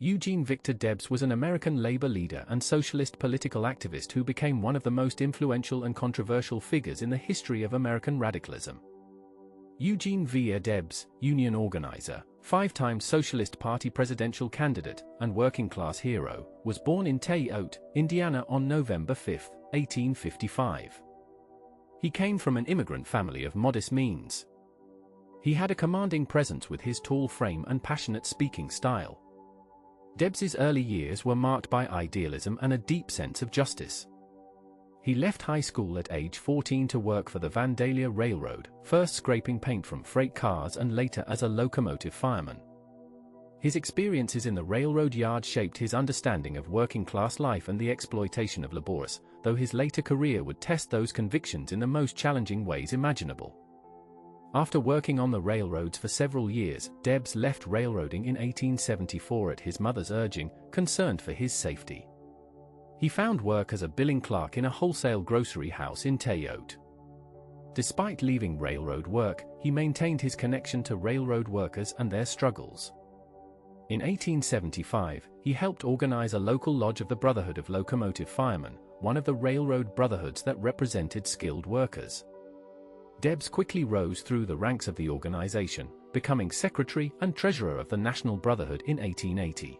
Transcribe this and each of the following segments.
Eugene Victor Debs was an American labor leader and socialist political activist who became one of the most influential and controversial figures in the history of American radicalism. Eugene V Debs, union organizer, five-time Socialist Party presidential candidate, and working-class hero, was born in Toyote, Indiana on November 5, 1855. He came from an immigrant family of modest means. He had a commanding presence with his tall frame and passionate speaking style. Debs's early years were marked by idealism and a deep sense of justice. He left high school at age 14 to work for the Vandalia Railroad, first scraping paint from freight cars and later as a locomotive fireman. His experiences in the railroad yard shaped his understanding of working-class life and the exploitation of laborers, though his later career would test those convictions in the most challenging ways imaginable. After working on the railroads for several years, Debs left railroading in 1874 at his mother's urging, concerned for his safety. He found work as a billing clerk in a wholesale grocery house in Toyote. Despite leaving railroad work, he maintained his connection to railroad workers and their struggles. In 1875, he helped organize a local lodge of the Brotherhood of Locomotive Firemen, one of the railroad brotherhoods that represented skilled workers. Debs quickly rose through the ranks of the organization, becoming secretary and treasurer of the National Brotherhood in 1880.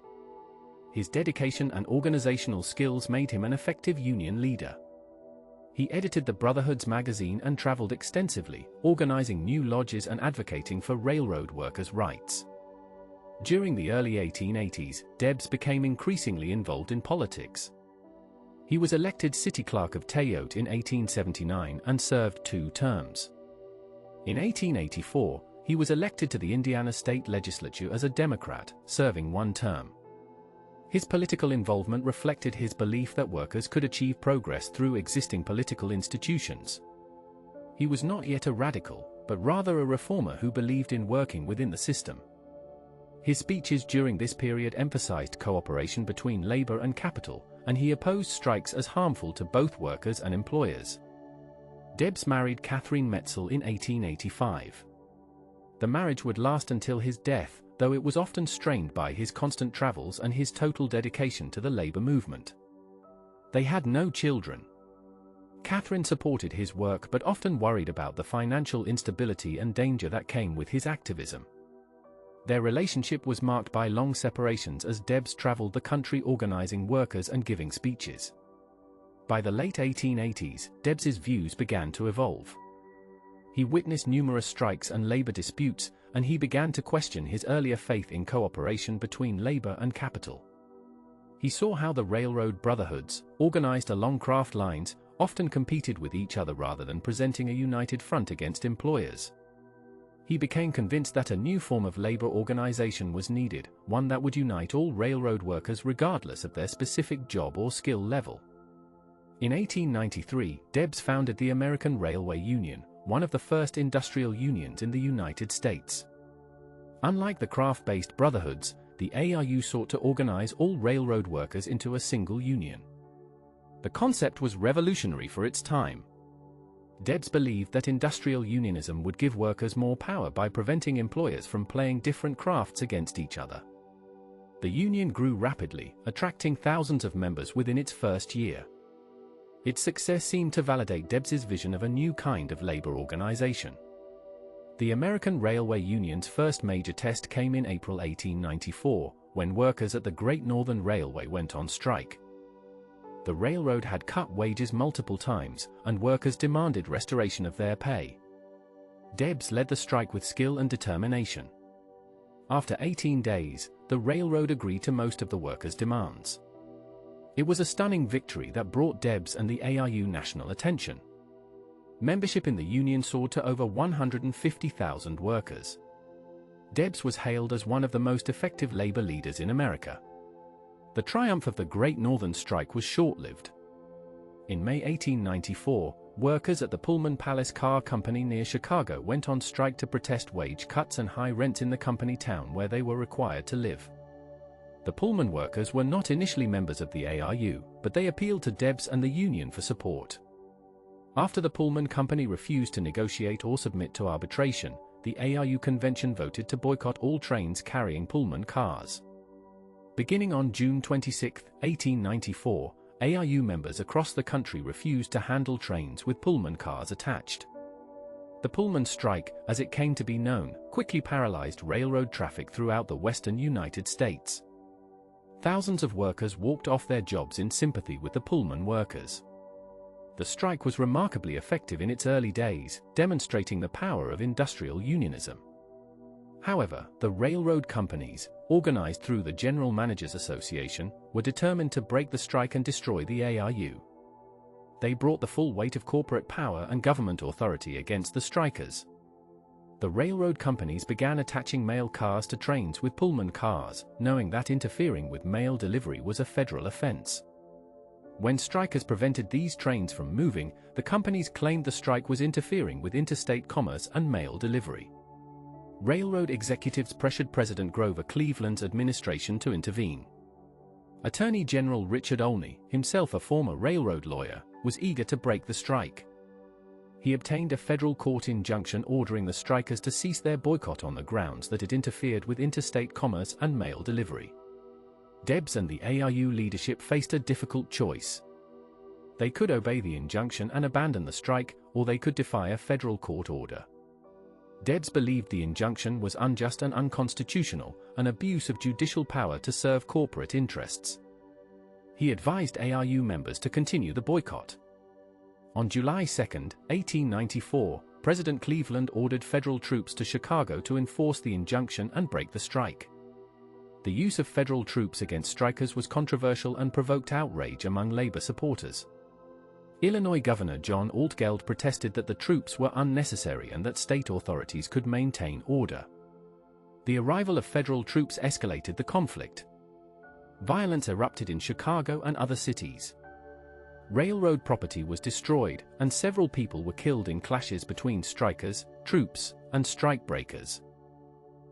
His dedication and organizational skills made him an effective union leader. He edited the Brotherhood's magazine and traveled extensively, organizing new lodges and advocating for railroad workers' rights. During the early 1880s, Debs became increasingly involved in politics. He was elected city clerk of Toyote in 1879 and served 2 terms. In 1884, he was elected to the Indiana State Legislature as a Democrat, serving 1 term. His political involvement reflected his belief that workers could achieve progress through existing political institutions. He was not yet a radical, but rather a reformer who believed in working within the system. His speeches during this period emphasized cooperation between labor and capital, and he opposed strikes as harmful to both workers and employers. Debs married Catherine Metzel in 1885. The marriage would last until his death, though it was often strained by his constant travels and his total dedication to the labor movement. They had no children. Catherine supported his work but often worried about the financial instability and danger that came with his activism. Their relationship was marked by long separations as Debs traveled the country organizing workers and giving speeches. By the late 1880s, Debs's views began to evolve. He witnessed numerous strikes and labor disputes, and he began to question his earlier faith in cooperation between labor and capital. He saw how the railroad brotherhoods, organized along craft lines, often competed with each other rather than presenting a united front against employers. He became convinced that a new form of labor organization was needed, one that would unite all railroad workers regardless of their specific job or skill level. In 1893, Debs founded the American Railway Union, one of the first industrial unions in the United States. Unlike the craft-based brotherhoods, the ARU sought to organize all railroad workers into a single union. The concept was revolutionary for its time. Debs believed that industrial unionism would give workers more power by preventing employers from playing different crafts against each other. The union grew rapidly, attracting thousands of members within its first year. Its success seemed to validate Debs's vision of a new kind of labor organization. The American Railway Union's first major test came in April 1894, when workers at the Great Northern Railway went on strike. The railroad had cut wages multiple times, and workers demanded restoration of their pay. Debs led the strike with skill and determination. After 18 days, the railroad agreed to most of the workers' demands. It was a stunning victory that brought Debs and the ARU national attention. Membership in the union soared to over 150,000 workers. Debs was hailed as one of the most effective labor leaders in America. The triumph of the Great Northern Strike was short-lived. In May 1894, workers at the Pullman Palace Car Company near Chicago went on strike to protest wage cuts and high rents in the company town where they were required to live. The Pullman workers were not initially members of the ARU, but they appealed to Debs and the union for support. After the Pullman Company refused to negotiate or submit to arbitration, the ARU convention voted to boycott all trains carrying Pullman cars. Beginning on June 26, 1894, ARU members across the country refused to handle trains with Pullman cars attached. The Pullman strike, as it came to be known, quickly paralyzed railroad traffic throughout the western United States. Thousands of workers walked off their jobs in sympathy with the Pullman workers. The strike was remarkably effective in its early days, demonstrating the power of industrial unionism. However, the railroad companies, organized through the General Managers Association, were determined to break the strike and destroy the ARU. They brought the full weight of corporate power and government authority against the strikers. The railroad companies began attaching mail cars to trains with Pullman cars, knowing that interfering with mail delivery was a federal offense. When strikers prevented these trains from moving, the companies claimed the strike was interfering with interstate commerce and mail delivery. Railroad executives pressured President Grover Cleveland's administration to intervene. Attorney General Richard Olney, himself a former railroad lawyer, was eager to break the strike. He obtained a federal court injunction ordering the strikers to cease their boycott on the grounds that it interfered with interstate commerce and mail delivery. Debs and the ARU leadership faced a difficult choice. They could obey the injunction and abandon the strike, or they could defy a federal court order. Debs believed the injunction was unjust and unconstitutional, an abuse of judicial power to serve corporate interests. He advised ARU members to continue the boycott. On July 2, 1894, President Cleveland ordered federal troops to Chicago to enforce the injunction and break the strike. The use of federal troops against strikers was controversial and provoked outrage among labor supporters. Illinois Governor John Altgeld protested that the troops were unnecessary and that state authorities could maintain order. The arrival of federal troops escalated the conflict. Violence erupted in Chicago and other cities. Railroad property was destroyed, and several people were killed in clashes between strikers, troops, and strikebreakers.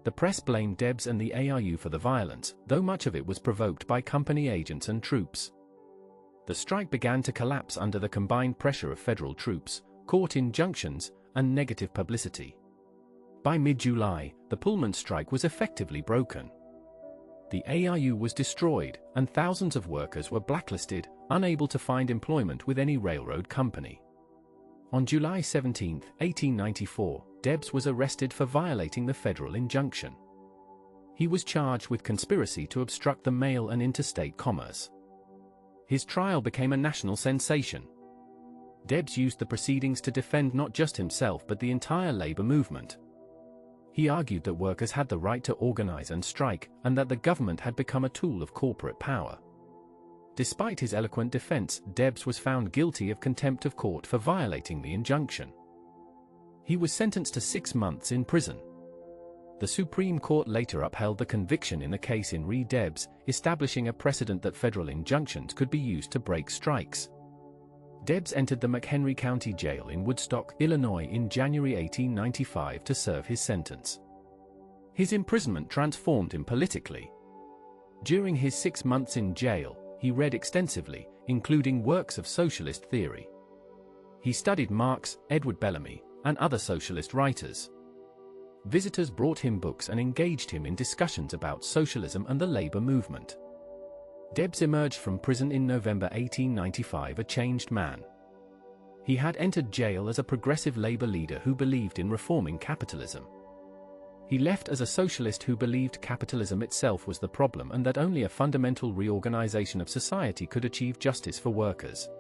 The press blamed Debs and the ARU for the violence, though much of it was provoked by company agents and troops. The strike began to collapse under the combined pressure of federal troops, court injunctions, and negative publicity. By mid-July, the Pullman strike was effectively broken. The ARU was destroyed, and thousands of workers were blacklisted, unable to find employment with any railroad company. On July 17, 1894, Debs was arrested for violating the federal injunction. He was charged with conspiracy to obstruct the mail and interstate commerce. His trial became a national sensation. Debs used the proceedings to defend not just himself but the entire labor movement. He argued that workers had the right to organize and strike, and that the government had become a tool of corporate power. Despite his eloquent defense, Debs was found guilty of contempt of court for violating the injunction. He was sentenced to 6 months in prison. The Supreme Court later upheld the conviction in the case in re Debs, establishing a precedent that federal injunctions could be used to break strikes. Debs entered the McHenry County Jail in Woodstock, Illinois in January 1895 to serve his sentence. His imprisonment transformed him politically. During his 6 months in jail, he read extensively, including works of socialist theory. He studied Marx, Edward Bellamy, and other socialist writers. Visitors brought him books and engaged him in discussions about socialism and the labor movement. Debs emerged from prison in November 1895 a changed man. He had entered jail as a progressive labor leader who believed in reforming capitalism. He left as a socialist who believed capitalism itself was the problem and that only a fundamental reorganization of society could achieve justice for workers.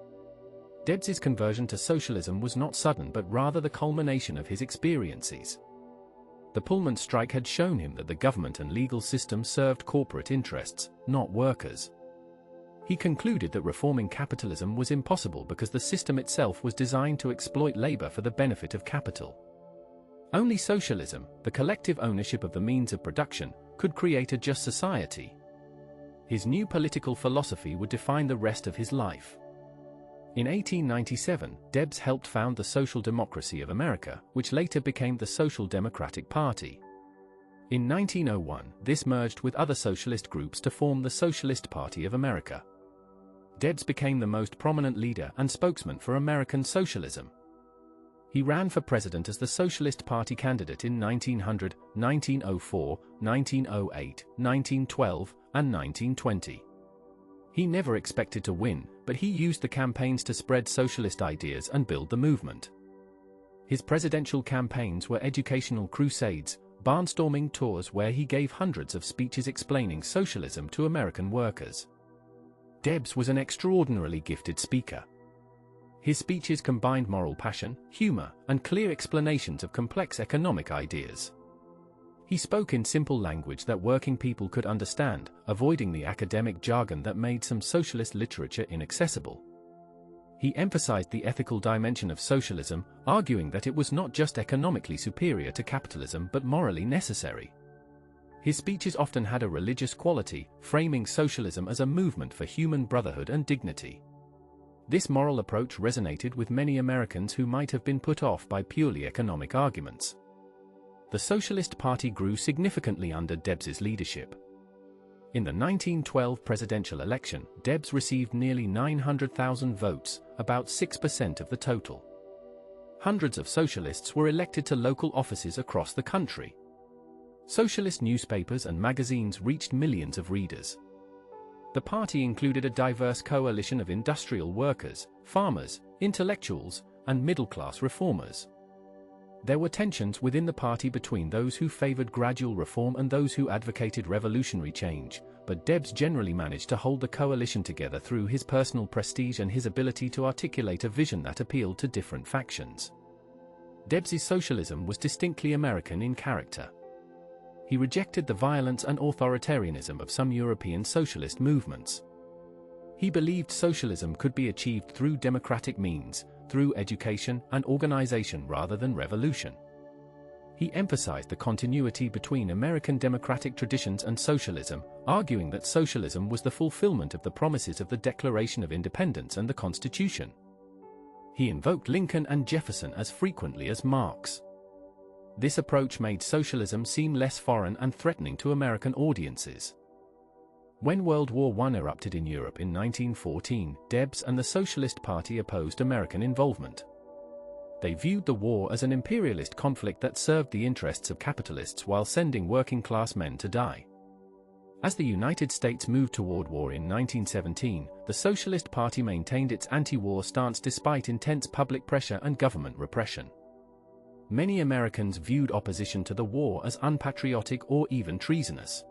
Debs's conversion to socialism was not sudden but rather the culmination of his experiences. The Pullman strike had shown him that the government and legal system served corporate interests, not workers. He concluded that reforming capitalism was impossible because the system itself was designed to exploit labor for the benefit of capital. Only socialism, the collective ownership of the means of production, could create a just society. His new political philosophy would define the rest of his life. In 1897, Debs helped found the Social Democracy of America, which later became the Social Democratic Party. In 1901, this merged with other socialist groups to form the Socialist Party of America. Debs became the most prominent leader and spokesman for American socialism. He ran for president as the Socialist Party candidate in 1900, 1904, 1908, 1912, and 1920. He never expected to win, but he used the campaigns to spread socialist ideas and build the movement. His presidential campaigns were educational crusades, barnstorming tours where he gave hundreds of speeches explaining socialism to American workers. Debs was an extraordinarily gifted speaker. His speeches combined moral passion, humor, and clear explanations of complex economic ideas. He spoke in simple language that working people could understand, avoiding the academic jargon that made some socialist literature inaccessible. He emphasized the ethical dimension of socialism, arguing that it was not just economically superior to capitalism but morally necessary. His speeches often had a religious quality, framing socialism as a movement for human brotherhood and dignity. This moral approach resonated with many Americans who might have been put off by purely economic arguments. The Socialist Party grew significantly under Debs's leadership. In the 1912 presidential election, Debs received nearly 900,000 votes, about 6% of the total. Hundreds of socialists were elected to local offices across the country. Socialist newspapers and magazines reached millions of readers. The party included a diverse coalition of industrial workers, farmers, intellectuals, and middle-class reformers. There were tensions within the party between those who favored gradual reform and those who advocated revolutionary change, but Debs generally managed to hold the coalition together through his personal prestige and his ability to articulate a vision that appealed to different factions. Debs's socialism was distinctly American in character. He rejected the violence and authoritarianism of some European socialist movements. He believed socialism could be achieved through democratic means, through education and organization rather than revolution. He emphasized the continuity between American democratic traditions and socialism, arguing that socialism was the fulfillment of the promises of the Declaration of Independence and the Constitution. He invoked Lincoln and Jefferson as frequently as Marx. This approach made socialism seem less foreign and threatening to American audiences. When World War I erupted in Europe in 1914, Debs and the Socialist Party opposed American involvement. They viewed the war as an imperialist conflict that served the interests of capitalists while sending working-class men to die. As the United States moved toward war in 1917, the Socialist Party maintained its anti-war stance despite intense public pressure and government repression. Many Americans viewed opposition to the war as unpatriotic or even treasonous.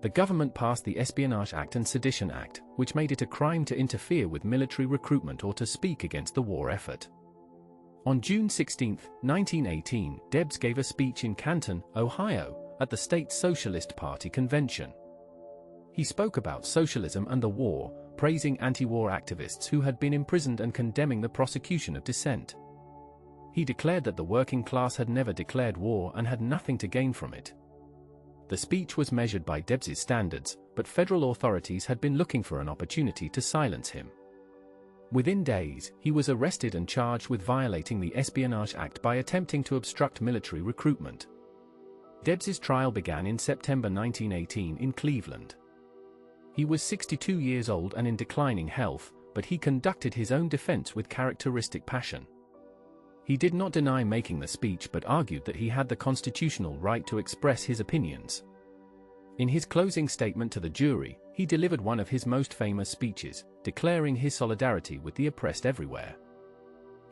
The government passed the Espionage Act and Sedition Act, which made it a crime to interfere with military recruitment or to speak against the war effort. On June 16, 1918, Debs gave a speech in Canton, Ohio, at the State Socialist Party convention. He spoke about socialism and the war, praising anti-war activists who had been imprisoned and condemning the prosecution of dissent. He declared that the working class had never declared war and had nothing to gain from it. The speech was measured by Debs's standards, but federal authorities had been looking for an opportunity to silence him. Within days, he was arrested and charged with violating the Espionage Act by attempting to obstruct military recruitment. Debs's trial began in September 1918 in Cleveland. He was 62 years old and in declining health, but he conducted his own defense with characteristic passion. He did not deny making the speech but argued that he had the constitutional right to express his opinions. In his closing statement to the jury, he delivered one of his most famous speeches, declaring his solidarity with the oppressed everywhere.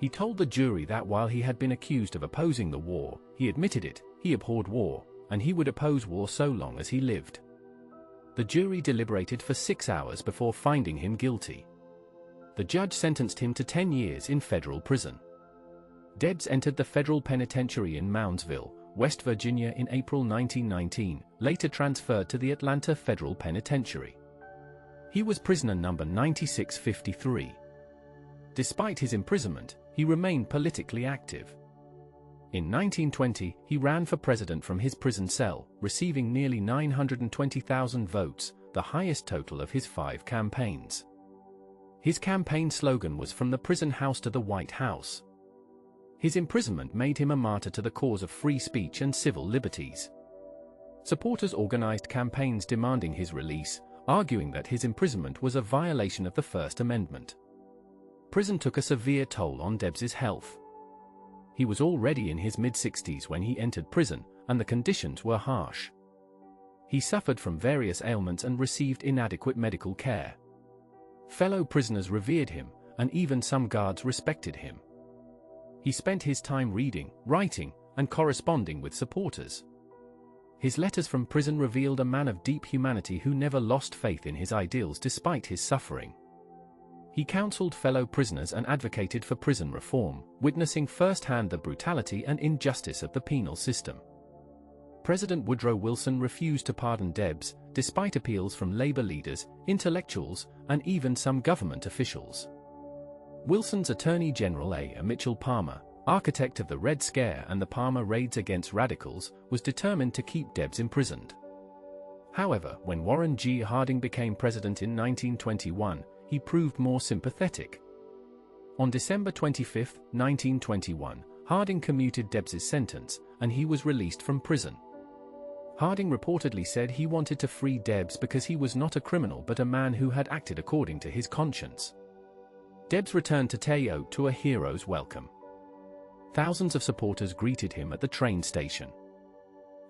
He told the jury that while he had been accused of opposing the war, he admitted it, he abhorred war, and he would oppose war so long as he lived. The jury deliberated for 6 hours before finding him guilty. The judge sentenced him to 10 years in federal prison. Debs entered the federal penitentiary in Moundsville, West Virginia in April 1919, later transferred to the Atlanta Federal Penitentiary. He was prisoner number 9653. Despite his imprisonment, he remained politically active. In 1920, he ran for president from his prison cell, receiving nearly 920,000 votes, the highest total of his 5 campaigns. His campaign slogan was "From the prison house to the White House." His imprisonment made him a martyr to the cause of free speech and civil liberties. Supporters organized campaigns demanding his release, arguing that his imprisonment was a violation of the First Amendment. Prison took a severe toll on Debs's health. He was already in his mid-60s when he entered prison, and the conditions were harsh. He suffered from various ailments and received inadequate medical care. Fellow prisoners revered him, and even some guards respected him. He spent his time reading, writing, and corresponding with supporters. His letters from prison revealed a man of deep humanity who never lost faith in his ideals despite his suffering. He counseled fellow prisoners and advocated for prison reform, witnessing firsthand the brutality and injustice of the penal system. President Woodrow Wilson refused to pardon Debs, despite appeals from labor leaders, intellectuals, and even some government officials. Wilson's Attorney General A. Mitchell Palmer, architect of the Red Scare and the Palmer raids against radicals, was determined to keep Debs imprisoned. However, when Warren G. Harding became president in 1921, he proved more sympathetic. On December 25, 1921, Harding commuted Debs's sentence, and he was released from prison. Harding reportedly said he wanted to free Debs because he was not a criminal but a man who had acted according to his conscience. Debs returned to Te'o to a hero's welcome. Thousands of supporters greeted him at the train station.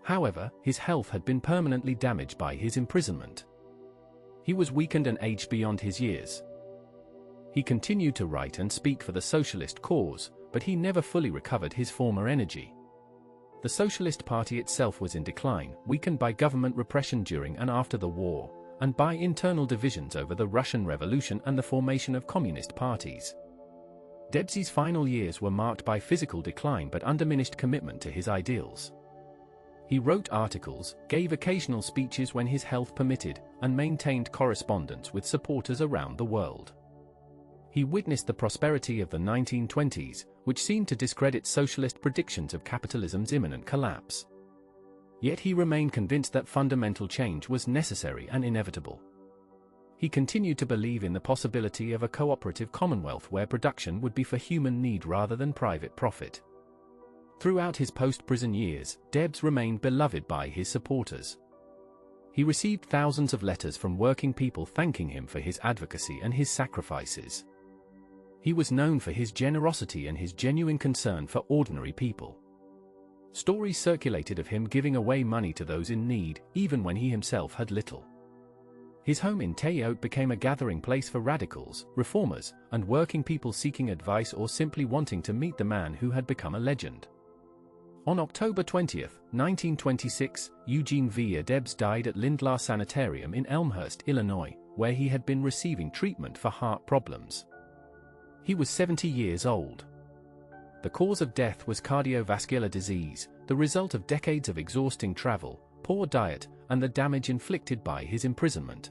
However, his health had been permanently damaged by his imprisonment. He was weakened and aged beyond his years. He continued to write and speak for the socialist cause, but he never fully recovered his former energy. The Socialist Party itself was in decline, weakened by government repression during and after the war, and by internal divisions over the Russian Revolution and the formation of communist parties. Debs's final years were marked by physical decline but undiminished commitment to his ideals. He wrote articles, gave occasional speeches when his health permitted, and maintained correspondence with supporters around the world. He witnessed the prosperity of the 1920s, which seemed to discredit socialist predictions of capitalism's imminent collapse. Yet he remained convinced that fundamental change was necessary and inevitable. He continued to believe in the possibility of a cooperative commonwealth where production would be for human need rather than private profit. Throughout his post-prison years, Debs remained beloved by his supporters. He received thousands of letters from working people thanking him for his advocacy and his sacrifices. He was known for his generosity and his genuine concern for ordinary people. Stories circulated of him giving away money to those in need, even when he himself had little. His home in Te'o became a gathering place for radicals, reformers, and working people seeking advice or simply wanting to meet the man who had become a legend. On October 20, 1926, Eugene V Debs died at Lindlar Sanitarium in Elmhurst, Illinois, where he had been receiving treatment for heart problems. He was 70 years old. The cause of death was cardiovascular disease, the result of decades of exhausting travel, poor diet, and the damage inflicted by his imprisonment.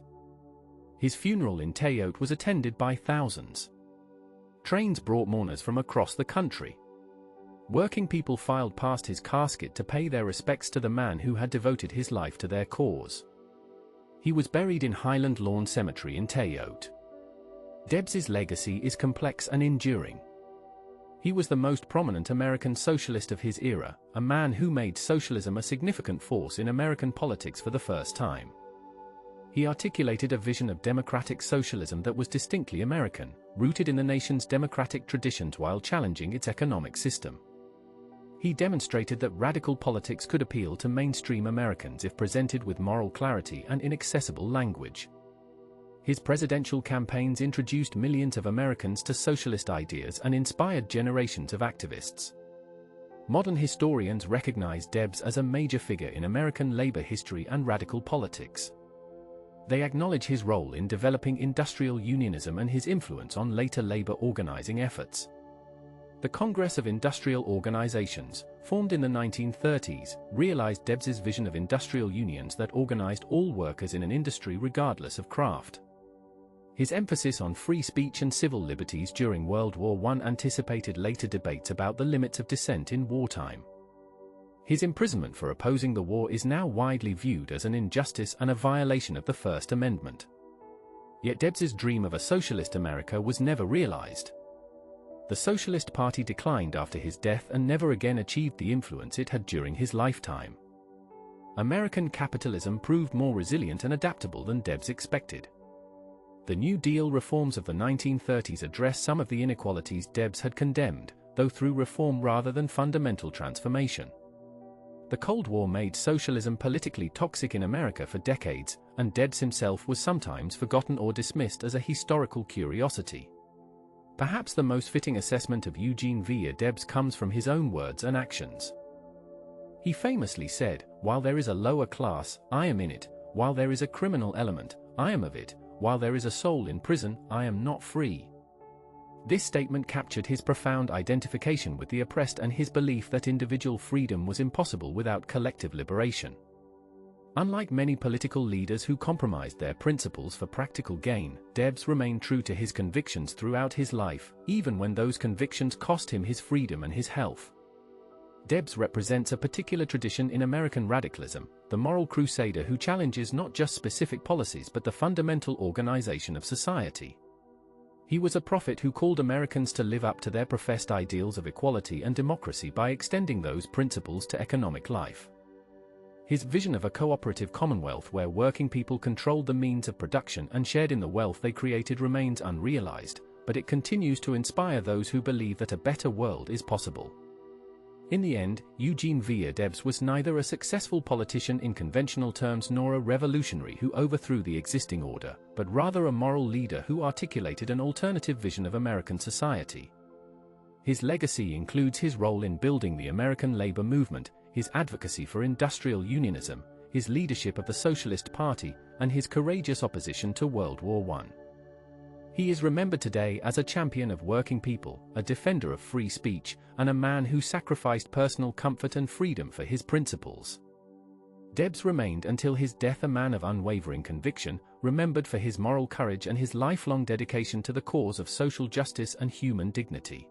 His funeral in Te'o was attended by thousands. Trains brought mourners from across the country. Working people filed past his casket to pay their respects to the man who had devoted his life to their cause. He was buried in Highland Lawn Cemetery in Te'o. Debs's legacy is complex and enduring. He was the most prominent American socialist of his era, a man who made socialism a significant force in American politics for the first time. He articulated a vision of democratic socialism that was distinctly American, rooted in the nation's democratic traditions while challenging its economic system. He demonstrated that radical politics could appeal to mainstream Americans if presented with moral clarity and in accessible language. His presidential campaigns introduced millions of Americans to socialist ideas and inspired generations of activists. Modern historians recognize Debs as a major figure in American labor history and radical politics. They acknowledge his role in developing industrial unionism and his influence on later labor organizing efforts. The Congress of Industrial Organizations, formed in the 1930s, realized Debs's vision of industrial unions that organized all workers in an industry regardless of craft. His emphasis on free speech and civil liberties during World War I anticipated later debates about the limits of dissent in wartime. His imprisonment for opposing the war is now widely viewed as an injustice and a violation of the First Amendment. Yet Debs's dream of a socialist America was never realized. The Socialist Party declined after his death and never again achieved the influence it had during his lifetime. American capitalism proved more resilient and adaptable than Debs expected. The New Deal reforms of the 1930s addressed some of the inequalities Debs had condemned, though through reform rather than fundamental transformation. The Cold War made socialism politically toxic in America for decades, and Debs himself was sometimes forgotten or dismissed as a historical curiosity. Perhaps the most fitting assessment of Eugene V Debs comes from his own words and actions. He famously said, "While there is a lower class, I am in it. While there is a criminal element, I am of it. While there is a soul in prison, I am not free." This statement captured his profound identification with the oppressed and his belief that individual freedom was impossible without collective liberation. Unlike many political leaders who compromised their principles for practical gain, Debs remained true to his convictions throughout his life, even when those convictions cost him his freedom and his health. Debs represents a particular tradition in American radicalism, the moral crusader who challenges not just specific policies but the fundamental organization of society. He was a prophet who called Americans to live up to their professed ideals of equality and democracy by extending those principles to economic life. His vision of a cooperative commonwealth where working people controlled the means of production and shared in the wealth they created remains unrealized, but it continues to inspire those who believe that a better world is possible. In the end, Eugene V Debs was neither a successful politician in conventional terms nor a revolutionary who overthrew the existing order, but rather a moral leader who articulated an alternative vision of American society. His legacy includes his role in building the American labor movement, his advocacy for industrial unionism, his leadership of the Socialist Party, and his courageous opposition to World War I. He is remembered today as a champion of working people, a defender of free speech, and a man who sacrificed personal comfort and freedom for his principles. Debs remained until his death a man of unwavering conviction, remembered for his moral courage and his lifelong dedication to the cause of social justice and human dignity.